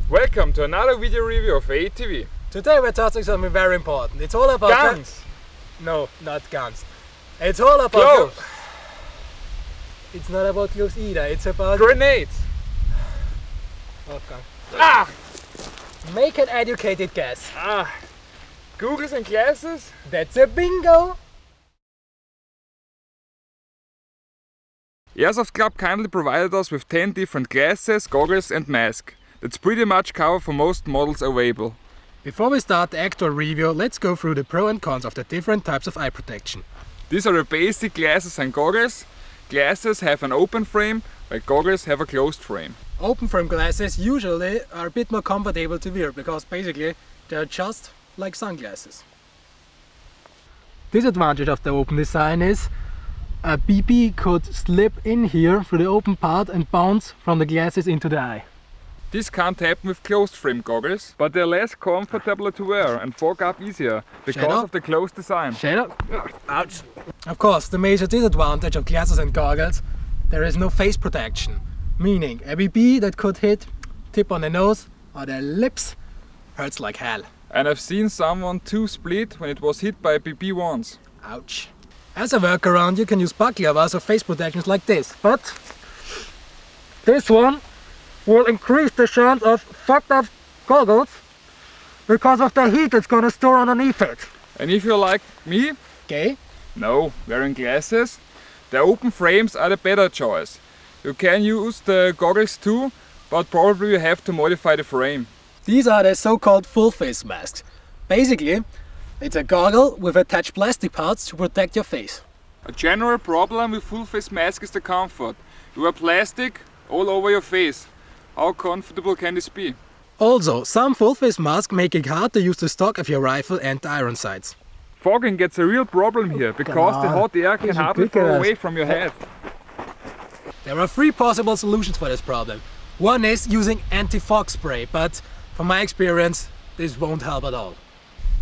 Welcome to another video review of AATV. Today we're touching something very important. It's all about guns. No, not guns. It's all about clothes. It's not about clothes either. It's about grenades. Okay. Ah! Make an educated guess. Googles and glasses? That's a bingo! Airsoft Club kindly provided us with 10 different glasses, goggles and masks. That's pretty much cover for most models available. Before we start the actual review, let's go through the pros and cons of the different types of eye protection. These are the basic glasses and goggles. Glasses have an open frame, while goggles have a closed frame. Open frame glasses usually are a bit more comfortable to wear because basically they're just like sunglasses. Disadvantage of the open design is a BB could slip in here through the open part and bounce from the glasses into the eye. This can't happen with closed frame goggles, but they're less comfortable to wear and fog up easier because of the closed design. Shut up! Ouch! Of course, the major disadvantage of glasses and goggles, there is no face protection. Meaning a BB that could hit tip on the nose or the lips hurts like hell. And I've seen someone too split when it was hit by a BB once. Ouch! As a workaround you can use backlavas or face protections like this, but this one will increase the chance of fucked up goggles because of the heat that's gonna store underneath it. And if you're like me, okay, no, wearing glasses, the open frames are the better choice. You can use the goggles too, but probably you have to modify the frame. These are the so-called full face masks. Basically, it's a goggle with attached plastic parts to protect your face. A general problem with full face mask is the comfort. You wear plastic all over your face. How comfortable can this be? Also, some full face masks make it hard to use the stock of your rifle and the iron sights. Fogging gets a real problem here because the hot air can hardly fall away from your head. There are three possible solutions for this problem. One is using anti-fog spray, but from my experience this won't help at all.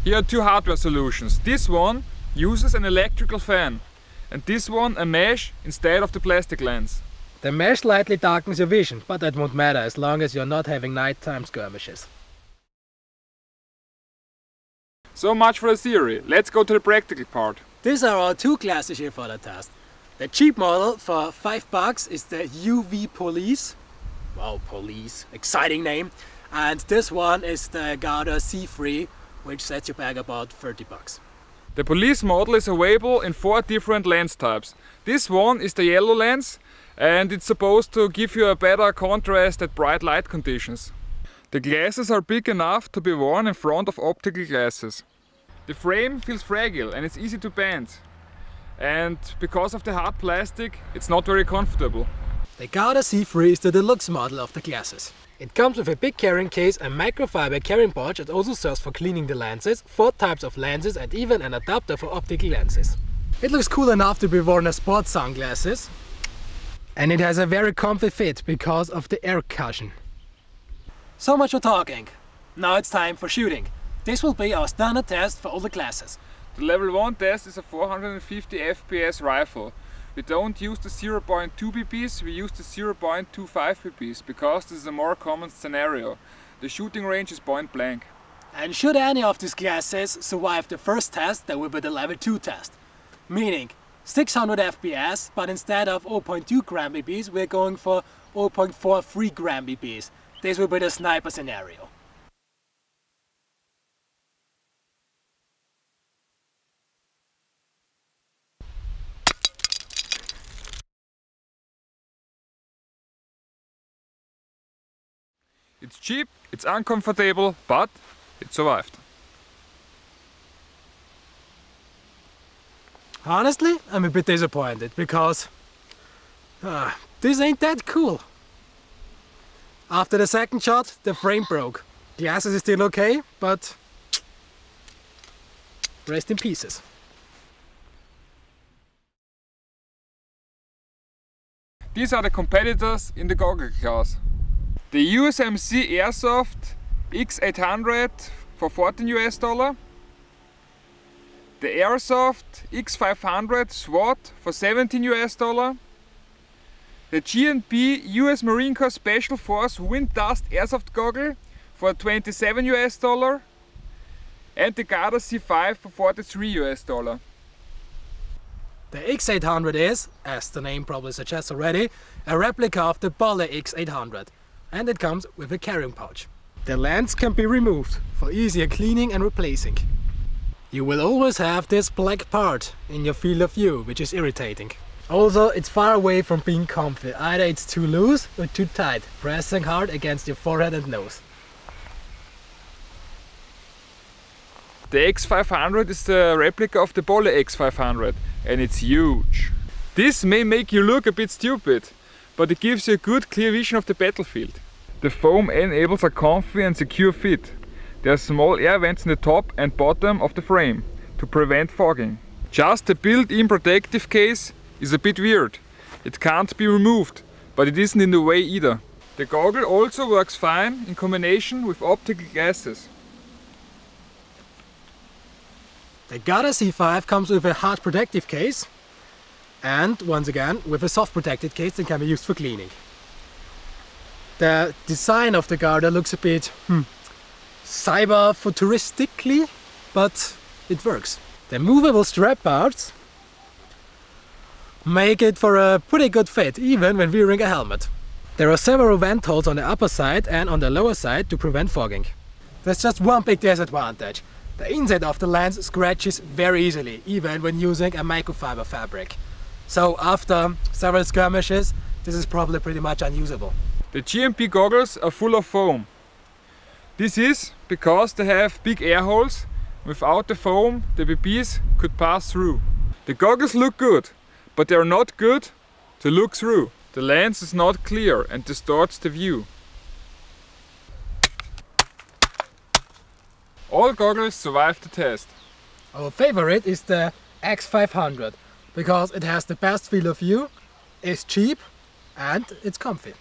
Here are two hardware solutions. This one uses an electrical fan and this one a mesh instead of the plastic lens. The mesh slightly darkens your vision, but that won't matter as long as you're not having nighttime skirmishes. So much for the theory. Let's go to the practical part. These are our two glasses here for the test. The cheap model for $5 is the UV Police. Wow, Police, exciting name. And this one is the GOGGLE C3, which sets you back about $30. The Police model is available in 4 different lens types. This one is the yellow lens and it's supposed to give you a better contrast at bright light conditions. The glasses are big enough to be worn in front of optical glasses. The frame feels fragile and it's easy to bend. And because of the hard plastic, it's not very comfortable. The GOGGLE C3 is the deluxe model of the glasses. It comes with a big carrying case, a microfiber carrying pouch that also serves for cleaning the lenses, 4 types of lenses and even an adapter for optical lenses. It looks cool enough to be worn as sports sunglasses. And it has a very comfy fit because of the air cushion. So much for talking. Now it's time for shooting. This will be our standard test for all the classes. The level 1 test is a 450 FPS rifle. We don't use the 0.2 BBs, we use the 0.25 BBs because this is a more common scenario. The shooting range is point blank. And should any of these classes survive the first test, there will be the level 2 test. Meaning 600 FPS, but instead of 0.2 gram BBs we're going for 0.43 gram BBs. This will be the sniper scenario. It's cheap, it's uncomfortable, but it survived. Honestly, I'm a bit disappointed because this ain't that cool. After the second shot, the frame broke. Glasses is still okay, but rest in pieces. These are the competitors in the goggle class. The USMC Airsoft X800 for $14 US. The Airsoft X500 SWAT for $17 US. The G&P US Marine Corps Special Force Wind Dust Airsoft Goggle for $27 US and the GOGGLE C5 for $43 US. The X800 is, as the name probably suggests already, a replica of the Bolle X800, and it comes with a carrying pouch. The lens can be removed for easier cleaning and replacing. You will always have this black part in your field of view, which is irritating. Also, it's far away from being comfy. Either it's too loose or too tight, pressing hard against your forehead and nose. The X500 is the replica of the Bolle X500 and it's huge. This may make you look a bit stupid, but it gives you a good clear vision of the battlefield. The foam enables a comfy and secure fit. There are small air vents in the top and bottom of the frame to prevent fogging. Just the built-in protective case is a bit weird. It can't be removed, but it isn't in the way either. The goggle also works fine in combination with optical glasses. The GOGGLE C5 comes with a hard protective case and, once again, with a soft protected case that can be used for cleaning. The design of the goggle looks a bit cyber-futuristically, but it works. The movable strap parts make it for a pretty good fit, even when wearing a helmet. There are several vent holes on the upper side and on the lower side to prevent fogging. There's just one big disadvantage. The inside of the lens scratches very easily, even when using a microfiber fabric. So after several skirmishes, this is probably pretty much unusable. The GMP goggles are full of foam. This is because they have big air holes. Without the foam, the BBs could pass through. The goggles look good, but they are not good to look through. The lens is not clear and distorts the view. All goggles survived the test. Our favorite is the X500 because it has the best field of view, is cheap and it's comfy.